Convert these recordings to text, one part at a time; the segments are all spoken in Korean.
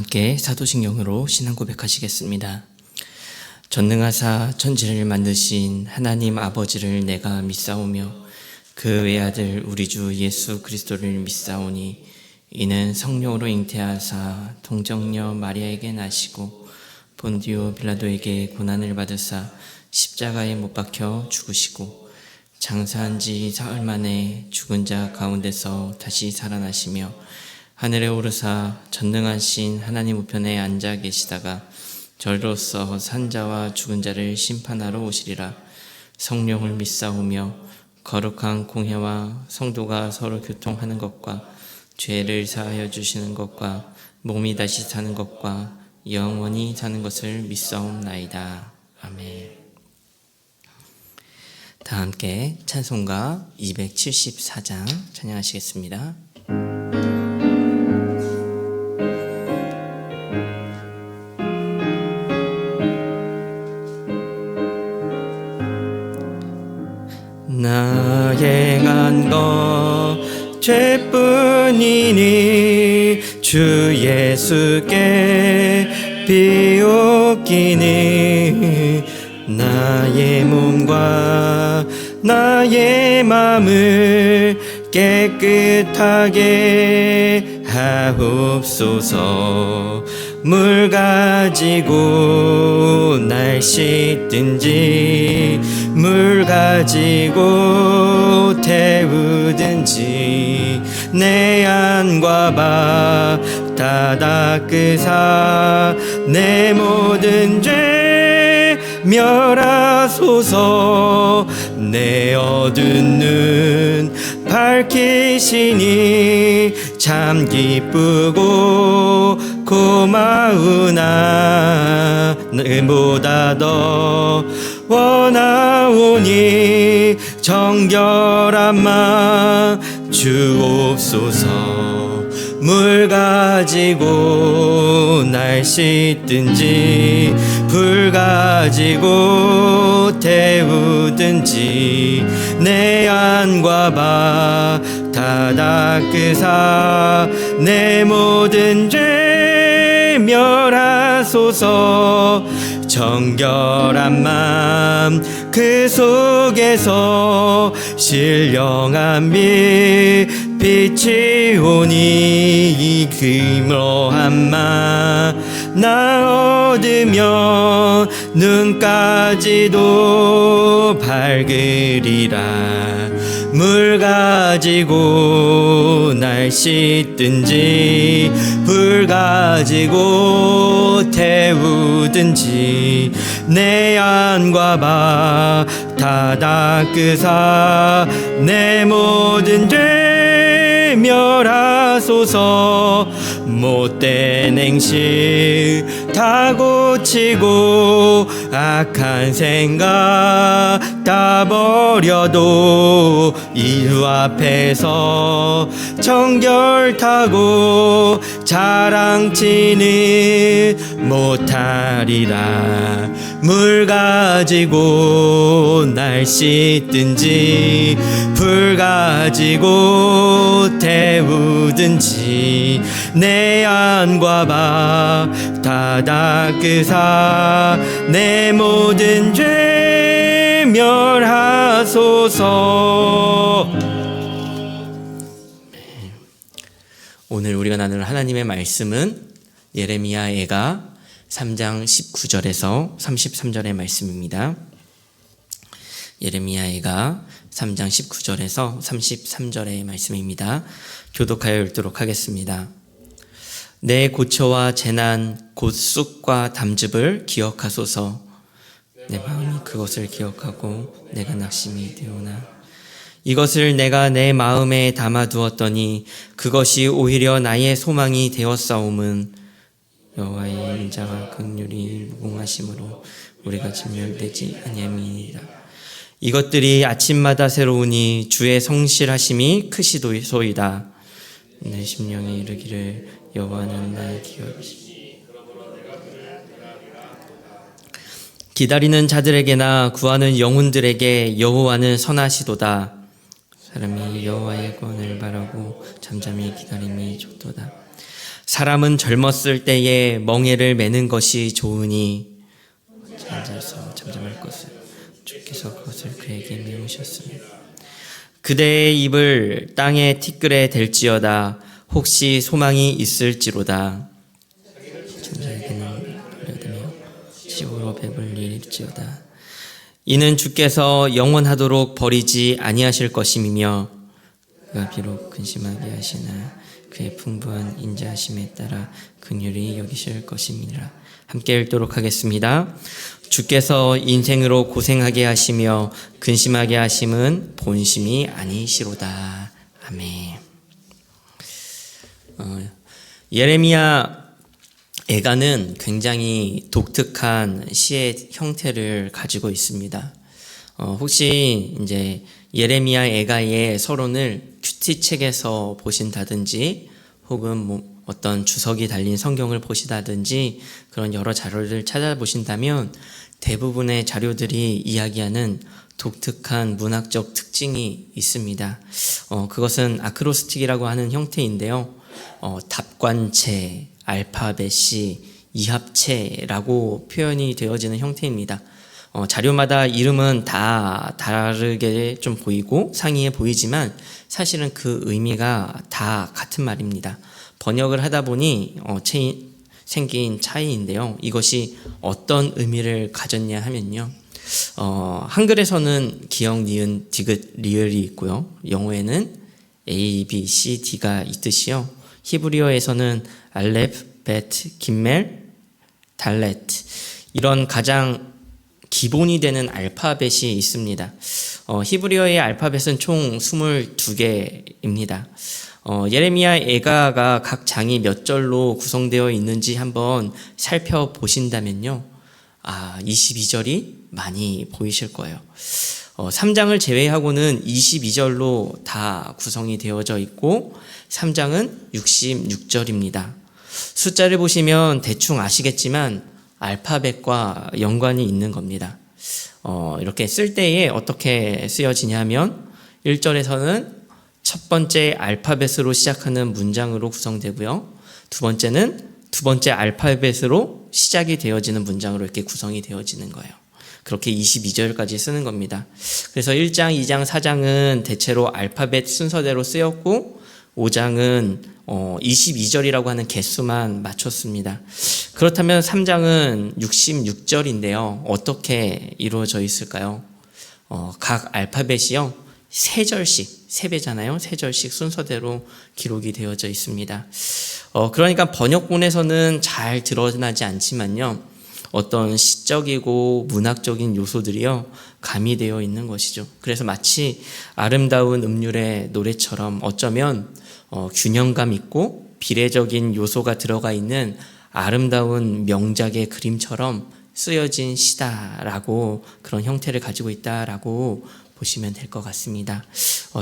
함께 사도신경으로 신앙 고백하시겠습니다. 전능하사 천지를 만드신 하나님 아버지를 내가 믿사오며 그 외아들 우리 주 예수 그리스도를 믿사오니 이는 성령으로 잉태하사 동정녀 마리아에게 나시고 본디오 빌라도에게 고난을 받으사 십자가에 못 박혀 죽으시고 장사한 지 사흘 만에 죽은 자 가운데서 다시 살아나시며 하늘에 오르사 전능하신 하나님 우편에 앉아 계시다가 저리로서 산자와 죽은 자를 심판하러 오시리라. 성령을 믿사오며 거룩한 공회와 성도가 서로 교통하는 것과 죄를 사하여 주시는 것과 몸이 다시 사는 것과 영원히 사는 것을 믿사옵나이다. 아멘. 다 함께 찬송가 274장 찬양하시겠습니다. 나 행한 것 죄뿐이니 주 예수께 비웃기니 나의 몸과 나의 맘을 깨끗하게 하옵소서. 물 가지고 날 씻든지 물 가지고 태우든지 내 안과 바 다 닦으사 내 모든 죄 멸하소서. 내 어두운 눈 밝히시니 참 기쁘고 고마우나 늘보다 더 원하오니 정결한 마 주옵소서. 물 가지고 날 씻든지 불 가지고 태우든지 내 안과 바 다 닦으사 내 모든 죄 멸하소서. 정결한 맘 그 속에서 신령한 빛 빛이 오니 그러한 마 나 얻으면 눈까지도 밝으리라. 물 가지고 날 씻든지 불 가지고 태우든지 내 안과 바 다 닦으사 내 모든 죄 멸하소서. 못된 행실 다 고치고 악한 생각 다 버려도 이루 앞에서 정결타고 자랑치는 못하리라. 물 가지고 날 씻든지 불 가지고 태우든지 내 안과 바 다 닦으사 내 모든 죄 멸하소서. 오늘 우리가 나눌 하나님의 말씀은 예레미야애가 3장 19절에서 33절의 말씀입니다. 예레미야애가 3장 19절에서 33절의 말씀입니다. 교독하여 읽도록 하겠습니다. 내 고초와 재난 곧 쑥과 담즙을 기억하소서. 내 마음이 그것을 기억하고 내가 낙심이 되오나 이것을 내가 내 마음에 담아두었더니 그것이 오히려 나의 소망이 되었사옴은 여호와의 인자가 긍휼히 무궁하심으로 우리가 진멸되지 아니함이니라. 이것들이 아침마다 새로우니 주의 성실하심이 크시도소이다. 내 심령이 이르기를 여호와는 나의 기업이시니 기다리는 자들에게나 구하는 영혼들에게 여호와는 선하시도다. 사람이 여호와의 구원을 바라고 잠잠히 기다림이 좋도다. 사람은 젊었을 때에 멍에를 매는 것이 좋으니 앉아서 잠잠할 것을 주께서 그것을 그에게 메우셨습니다. 그대의 입을 땅의 티끌에 댈지어다. 혹시 소망이 있을지로다. 천사에게는 돌려드며 시골로 배불릴지어다. 이는 주께서 영원하도록 버리지 아니하실 것임이며 그가 비록 근심하게 하시나 그의 풍부한 인자하심에 따라 긍휼히 여기실 것임이라. 함께 읽도록 하겠습니다. 주께서 인생으로 고생하게 하시며 근심하게 하심은 본심이 아니시로다. 아멘. 예레미야 애가는 굉장히 독특한 시의 형태를 가지고 있습니다. 혹시 이제 예레미야 애가의 서론을 큐티책에서 보신다든지 혹은 어떤 주석이 달린 성경을 보시다든지 그런 여러 자료를 찾아보신다면 대부분의 자료들이 이야기하는 독특한 문학적 특징이 있습니다. 그것은 아크로스틱이라고 하는 형태인데요. 답관체, 알파벳이 이합체라고 표현이 되어지는 형태입니다. 자료마다 이름은 다 다르게 좀 보이고 상이해 보이지만 사실은 그 의미가 다 같은 말입니다. 번역을 하다 보니 생긴 차이인데요. 이것이 어떤 의미를 가졌냐 하면요. 한글에서는 기역, 니은, 디귿, 리을이 있고요. 영어에는 A, B, C, D가 있듯이요. 히브리어에서는 알렙, 베트, 김멜, 달렛 이런 가장 기본이 되는 알파벳이 있습니다. 히브리어의 알파벳은 총 22개입니다. 예레미야 애가가 각 장이 몇 절로 구성되어 있는지 한번 살펴보신다면요. 22절이 많이 보이실 거예요. 3장을 제외하고는 22절로 다 구성이 되어져 있고 3장은 66절입니다. 숫자를 보시면 대충 아시겠지만 알파벳과 연관이 있는 겁니다. 이렇게 쓸 때에 어떻게 쓰여지냐면 1절에서는 첫 번째 알파벳으로 시작하는 문장으로 구성되고요. 두 번째는 두 번째 알파벳으로 시작이 되어지는 문장으로 이렇게 구성이 되어지는 거예요. 그렇게 22절까지 쓰는 겁니다. 그래서 1장, 2장, 4장은 대체로 알파벳 순서대로 쓰였고 5장은 22절이라고 하는 개수만 맞췄습니다. 그렇다면 3장은 66절인데요. 어떻게 이루어져 있을까요? 각 알파벳이요. 3절씩, 3배잖아요. 3절씩 순서대로 기록이 되어져 있습니다. 그러니까 번역본에서는 잘 드러나지 않지만요. 어떤 시적이고 문학적인 요소들이요. 가미되어 있는 것이죠. 그래서 마치 아름다운 음률의 노래처럼 어쩌면 균형감 있고 비례적인 요소가 들어가 있는 아름다운 명작의 그림처럼 쓰여진 시다라고 그런 형태를 가지고 있다라고 보시면 될 것 같습니다.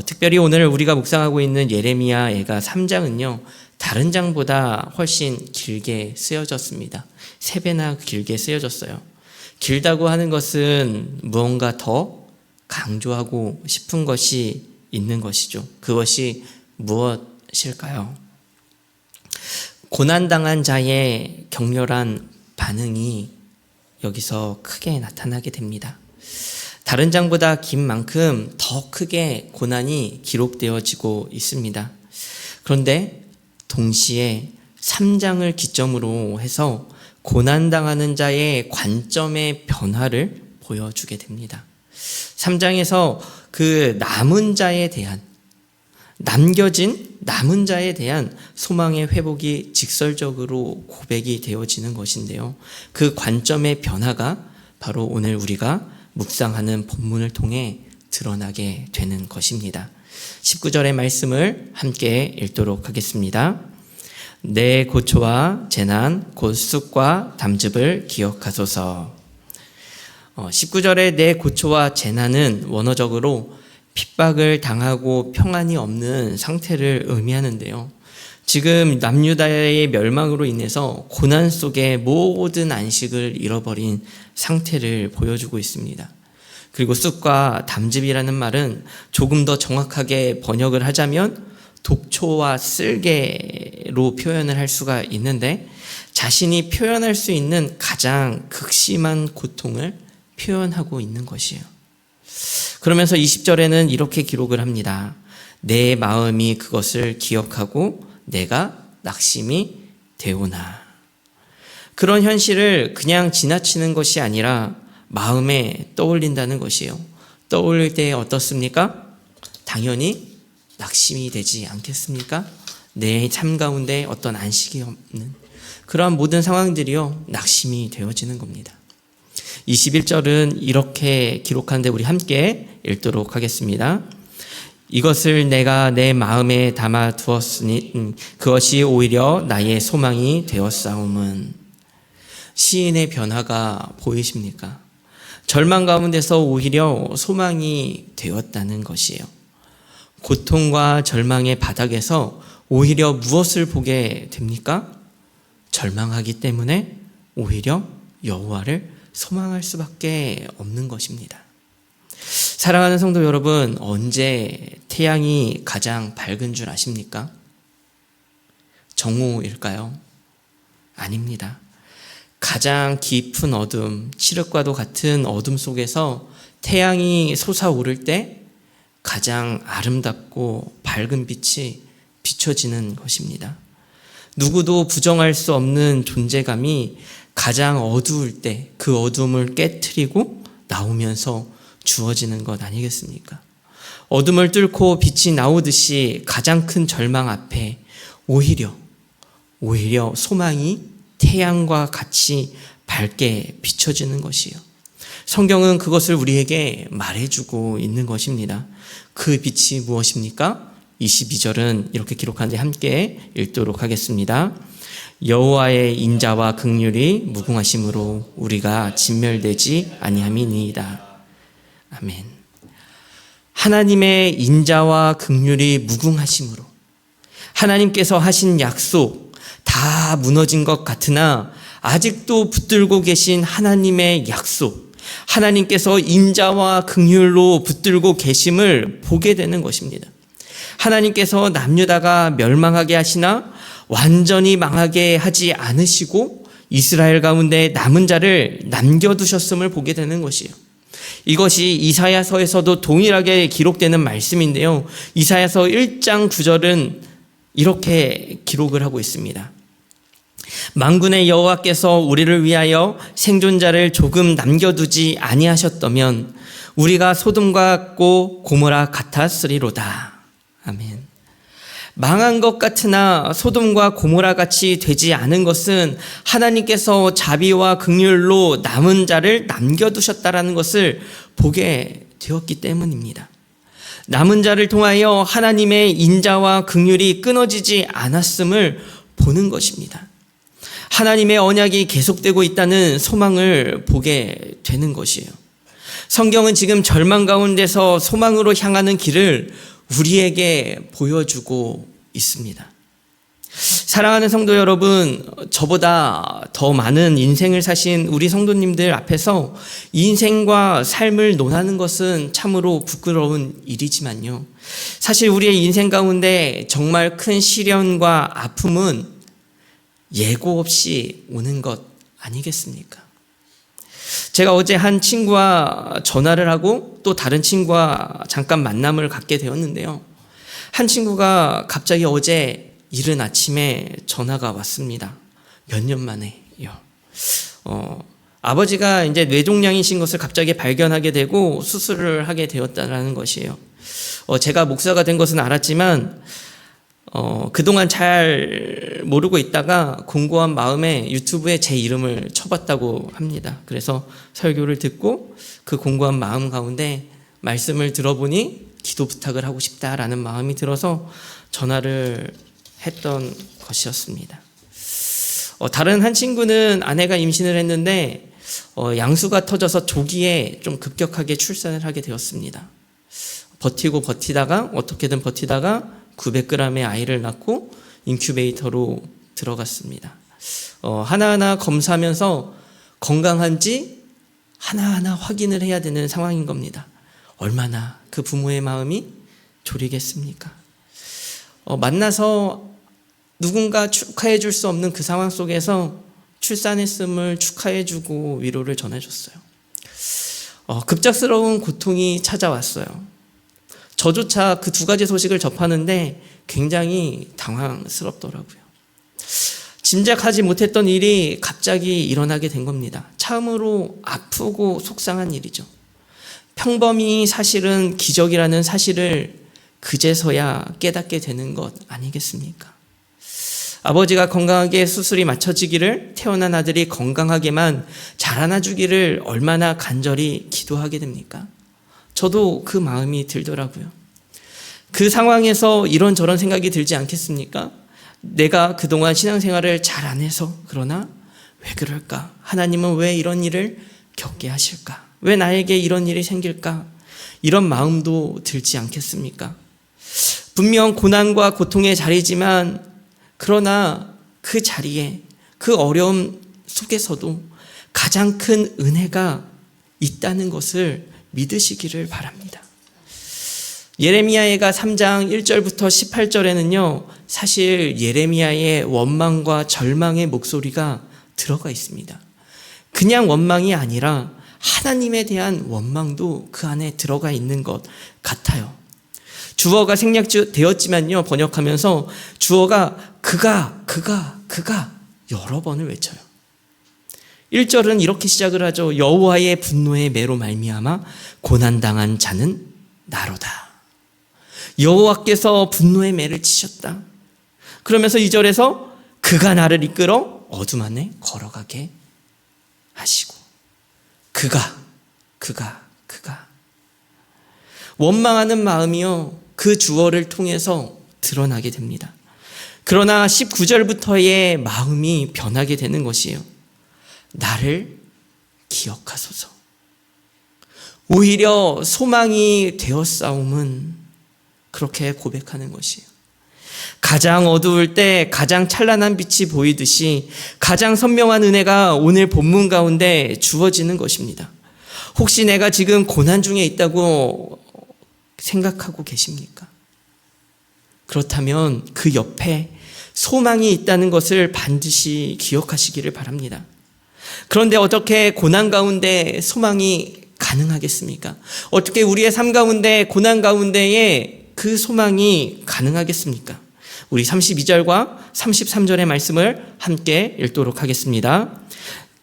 특별히 오늘 우리가 묵상하고 있는 예레미야 애가 3장은요. 다른 장보다 훨씬 길게 쓰여졌습니다. 3배나 길게 쓰여졌어요. 길다고 하는 것은 무언가 더 강조하고 싶은 것이 있는 것이죠. 그것이 무엇일까요? 고난당한 자의 격렬한 반응이 여기서 크게 나타나게 됩니다. 다른 장보다 긴 만큼 더 크게 고난이 기록되어지고 있습니다. 그런데 동시에 3장을 기점으로 해서 고난당하는 자의 관점의 변화를 보여주게 됩니다. 3장에서 그 남은 자에 대한 남겨진 남은 자에 대한 소망의 회복이 직설적으로 고백이 되어지는 것인데요. 그 관점의 변화가 바로 오늘 우리가 묵상하는 본문을 통해 드러나게 되는 것입니다. 19절의 말씀을 함께 읽도록 하겠습니다. 내 고초와 재난 곧 쑥과 담즙을 기억하소서. 19절의 내 고초와 재난은 원어적으로 핍박을 당하고 평안이 없는 상태를 의미하는데요. 지금 남유다의 멸망으로 인해서 고난 속에 모든 안식을 잃어버린 상태를 보여주고 있습니다. 그리고 쑥과 담즙이라는 말은 조금 더 정확하게 번역을 하자면 독초와 쓸개로 관계로 표현을 할 수가 있는데 자신이 표현할 수 있는 가장 극심한 고통을 표현하고 있는 것이에요. 그러면서 20절에는 이렇게 기록을 합니다. 내 마음이 그것을 기억하고 내가 낙심이 되오나. 그런 현실을 그냥 지나치는 것이 아니라 마음에 떠올린다는 것이에요. 떠올릴 때 어떻습니까? 당연히 낙심이 되지 않겠습니까? 내 삶 가운데 어떤 안식이 없는 그러한 모든 상황들이요, 낙심이 되어지는 겁니다. 21절은 이렇게 기록하는데 우리 함께 읽도록 하겠습니다. 이것을 내가 내 마음에 담아 두었으니 그것이 오히려 나의 소망이 되었사옴은. 시인의 변화가 보이십니까? 절망 가운데서 오히려 소망이 되었다는 것이에요. 고통과 절망의 바닥에서 오히려 무엇을 보게 됩니까? 절망하기 때문에 오히려 여호와를 소망할 수밖에 없는 것입니다. 사랑하는 성도 여러분, 언제 태양이 가장 밝은 줄 아십니까? 정오일까요? 아닙니다. 가장 깊은 어둠, 칠흑과도 같은 어둠 속에서 태양이 솟아오를 때 가장 아름답고 밝은 빛이 비춰지는 것입니다. 누구도 부정할 수 없는 존재감이 가장 어두울 때 그 어둠을 깨트리고 나오면서 주어지는 것 아니겠습니까? 어둠을 뚫고 빛이 나오듯이 가장 큰 절망 앞에 오히려 소망이 태양과 같이 밝게 비춰지는 것이에요. 성경은 그것을 우리에게 말해주고 있는 것입니다. 그 빛이 무엇입니까? 22절은 이렇게 기록하는데 함께 읽도록 하겠습니다. 여호와의 인자와 긍휼이 무궁하심으로 우리가 진멸되지 아니함이니이다. 아멘. 하나님의 인자와 긍휼이 무궁하심으로 하나님께서 하신 약속 다 무너진 것 같으나 아직도 붙들고 계신 하나님의 약속, 하나님께서 인자와 긍휼로 붙들고 계심을 보게 되는 것입니다. 하나님께서 남유다가 멸망하게 하시나 완전히 망하게 하지 않으시고 이스라엘 가운데 남은 자를 남겨두셨음을 보게 되는 것이에요. 이것이 이사야서에서도 동일하게 기록되는 말씀인데요. 이사야서 1장 9절은 이렇게 기록을 하고 있습니다. 만군의 여호와께서 우리를 위하여 생존자를 조금 남겨두지 아니하셨다면 우리가 소돔과 같고 고모라 같았으리로다. 아멘. 망한 것 같으나 소돔과 고모라 같이 되지 않은 것은 하나님께서 자비와 긍휼로 남은 자를 남겨두셨다라는 것을 보게 되었기 때문입니다. 남은 자를 통하여 하나님의 인자와 긍휼이 끊어지지 않았음을 보는 것입니다. 하나님의 언약이 계속되고 있다는 소망을 보게 되는 것이에요. 성경은 지금 절망 가운데서 소망으로 향하는 길을 우리에게 보여주고 있습니다. 사랑하는 성도 여러분, 저보다 더 많은 인생을 사신 우리 성도님들 앞에서 인생과 삶을 논하는 것은 참으로 부끄러운 일이지만요. 사실 우리의 인생 가운데 정말 큰 시련과 아픔은 예고 없이 오는 것 아니겠습니까? 제가 어제 한 친구와 전화를 하고 또 다른 친구와 잠깐 만남을 갖게 되었는데요. 한 친구가 갑자기 어제 이른 아침에 전화가 왔습니다. 몇 년 만에요. 아버지가 이제 뇌종양이신 것을 갑자기 발견하게 되고 수술을 하게 되었다는 것이에요. 제가 목사가 된 것은 알았지만 그동안 잘 모르고 있다가 공고한 마음에 유튜브에 제 이름을 쳐봤다고 합니다. 그래서 설교를 듣고 그 공고한 마음 가운데 말씀을 들어보니 기도 부탁을 하고 싶다라는 마음이 들어서 전화를 했던 것이었습니다. 다른 한 친구는 아내가 임신을 했는데 양수가 터져서 조기에 좀 급격하게 출산을 하게 되었습니다. 버티다가 어떻게든 버티다가 900g의 아이를 낳고 인큐베이터로 들어갔습니다. 하나하나 검사하면서 건강한지 하나하나 확인을 해야 되는 상황인 겁니다. 얼마나 그 부모의 마음이 졸이겠습니까? 만나서 누군가 축하해 줄 수 없는 그 상황 속에서 출산했음을 축하해 주고 위로를 전해줬어요. 급작스러운 고통이 찾아왔어요. 저조차 그 두 가지 소식을 접하는데 굉장히 당황스럽더라고요. 짐작하지 못했던 일이 갑자기 일어나게 된 겁니다. 참으로 아프고 속상한 일이죠. 평범히 사실은 기적이라는 사실을 그제서야 깨닫게 되는 것 아니겠습니까? 아버지가 건강하게 수술이 마쳐지기를, 태어난 아들이 건강하게만 자라나주기를 얼마나 간절히 기도하게 됩니까? 저도 그 마음이 들더라고요. 그 상황에서 이런저런 생각이 들지 않겠습니까? 내가 그동안 신앙생활을 잘 안 해서, 그러나 왜 그럴까? 하나님은 왜 이런 일을 겪게 하실까? 왜 나에게 이런 일이 생길까? 이런 마음도 들지 않겠습니까? 분명 고난과 고통의 자리지만, 그러나 그 자리에, 그 어려움 속에서도 가장 큰 은혜가 있다는 것을 믿으시기를 바랍니다. 예레미야가 3장 1절부터 18절에는요, 사실 예레미야의 원망과 절망의 목소리가 들어가 있습니다. 그냥 원망이 아니라 하나님에 대한 원망도 그 안에 들어가 있는 것 같아요. 주어가 생략되었지만요, 번역하면서 주어가 그가 여러 번을 외쳐요. 1절은 이렇게 시작을 하죠. 여호와의 분노의 매로 말미암아 고난당한 자는 나로다. 여호와께서 분노의 매를 치셨다. 그러면서 2절에서 그가 나를 이끌어 어둠 안에 걸어가게 하시고, 그가 원망하는 마음이요, 그 주어를 통해서 드러나게 됩니다. 그러나 19절부터의 마음이 변하게 되는 것이에요. 나를 기억하소서. 오히려 소망이 되었사옴은 그렇게 고백하는 것이에요. 가장 어두울 때 가장 찬란한 빛이 보이듯이 가장 선명한 은혜가 오늘 본문 가운데 주어지는 것입니다. 혹시 내가 지금 고난 중에 있다고 생각하고 계십니까? 그렇다면 그 옆에 소망이 있다는 것을 반드시 기억하시기를 바랍니다. 그런데 어떻게 고난 가운데 소망이 가능하겠습니까? 어떻게 우리의 삶 가운데, 고난 가운데에 그 소망이 가능하겠습니까? 우리 32절과 33절의 말씀을 함께 읽도록 하겠습니다.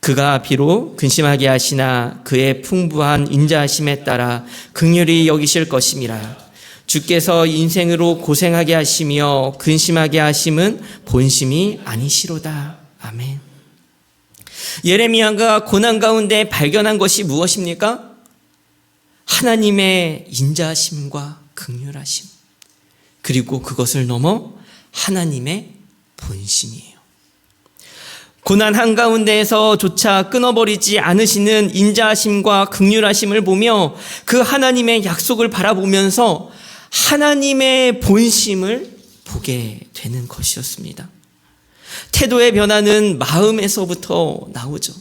그가 비록 근심하게 하시나 그의 풍부한 인자하심에 따라 긍휼히 여기실 것임이라. 주께서 인생으로 고생하게 하시며 근심하게 하심은 본심이 아니시로다. 아멘. 예레미야가 고난 가운데 발견한 것이 무엇입니까? 하나님의 인자하심과 긍휼하심, 그리고 그것을 넘어 하나님의 본심이에요. 고난 한가운데에서조차 끊어버리지 않으시는 인자하심과 긍휼하심을 보며 그 하나님의 약속을 바라보면서 하나님의 본심을 보게 되는 것이었습니다. 태도의 변화는 마음에서부터 나오죠.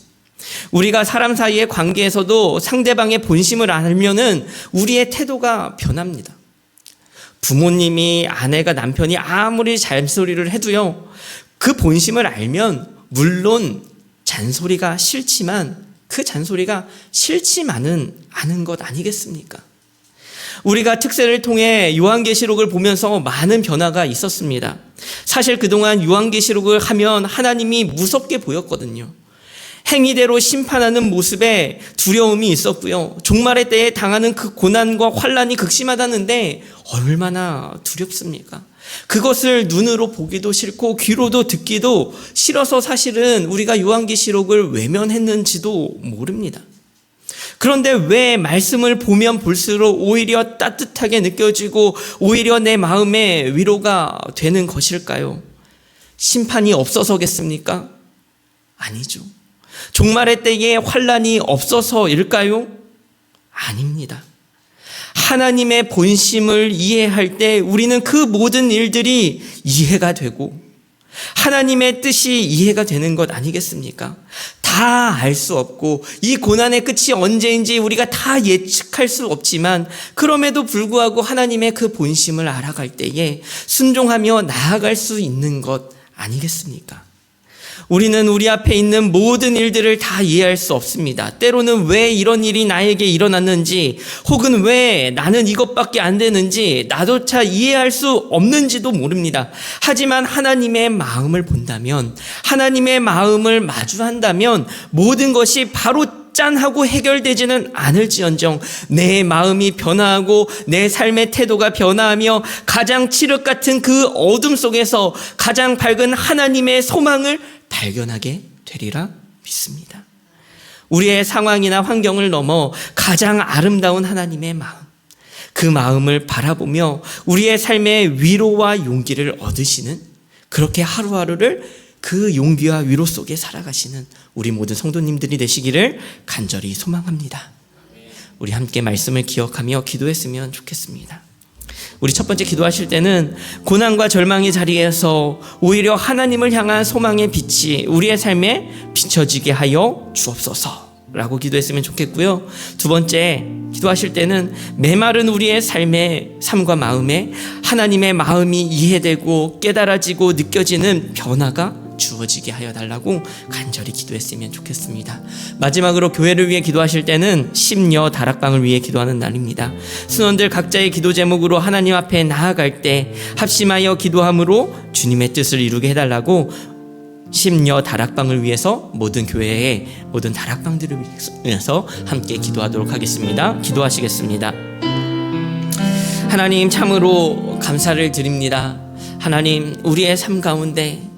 우리가 사람 사이의 관계에서도 상대방의 본심을 알면은 우리의 태도가 변합니다. 부모님이, 아내가, 남편이 아무리 잔소리를 해도요, 그 본심을 알면 물론 잔소리가 싫지만 그 잔소리가 싫지만은 않은 것 아니겠습니까? 우리가 특세를 통해 요한계시록을 보면서 많은 변화가 있었습니다. 사실 그동안 요한계시록을 하면 하나님이 무섭게 보였거든요. 행위대로 심판하는 모습에 두려움이 있었고요. 종말의 때에 당하는 그 고난과 환난이 극심하다는데 얼마나 두렵습니까? 그것을 눈으로 보기도 싫고 귀로도 듣기도 싫어서 사실은 우리가 요한계시록을 외면했는지도 모릅니다. 그런데 왜 말씀을 보면 볼수록 오히려 따뜻하게 느껴지고 오히려 내 마음에 위로가 되는 것일까요? 심판이 없어서겠습니까? 아니죠. 종말의 때에 환난이 없어서일까요? 아닙니다. 하나님의 본심을 이해할 때 우리는 그 모든 일들이 이해가 되고 하나님의 뜻이 이해가 되는 것 아니겠습니까? 다 알 수 없고 이 고난의 끝이 언제인지 우리가 다 예측할 수 없지만 그럼에도 불구하고 하나님의 그 본심을 알아갈 때에 순종하며 나아갈 수 있는 것 아니겠습니까? 우리는 우리 앞에 있는 모든 일들을 다 이해할 수 없습니다. 때로는 왜 이런 일이 나에게 일어났는지, 혹은 왜 나는 이것밖에 안 되는지 나조차 이해할 수 없는지도 모릅니다. 하지만 하나님의 마음을 본다면, 하나님의 마음을 마주한다면 모든 것이 바로 짠하고 해결되지는 않을지언정 내 마음이 변화하고 내 삶의 태도가 변화하며 가장 칠흑 같은 그 어둠 속에서 가장 밝은 하나님의 소망을 발견하게 되리라 믿습니다. 우리의 상황이나 환경을 넘어 가장 아름다운 하나님의 마음, 그 마음을 바라보며 우리의 삶의 위로와 용기를 얻으시는, 그렇게 하루하루를 그 용기와 위로 속에 살아가시는 우리 모든 성도님들이 되시기를 간절히 소망합니다. 우리 함께 말씀을 기억하며 기도했으면 좋겠습니다. 우리 첫 번째 기도하실 때는 고난과 절망의 자리에서 오히려 하나님을 향한 소망의 빛이 우리의 삶에 비춰지게 하여 주옵소서 라고 기도했으면 좋겠고요. 두 번째 기도하실 때는 메마른 우리의 삶과 마음에 하나님의 마음이 이해되고 깨달아지고 느껴지는 변화가 주어지게 하여 달라고 간절히 기도했으면 좋겠습니다. 마지막으로 교회를 위해 기도하실 때는 심려 다락방을 위해 기도하는 날입니다. 순원들 각자의 기도 제목으로 하나님 앞에 나아갈 때 합심하여 기도함으로 주님의 뜻을 이루게 해달라고 심려 다락방을 위해서 모든 교회의 모든 다락방들을 위해서 함께 기도하도록 하겠습니다. 기도하시겠습니다. 하나님, 참으로 감사를 드립니다. 하나님, 우리의 삶 가운데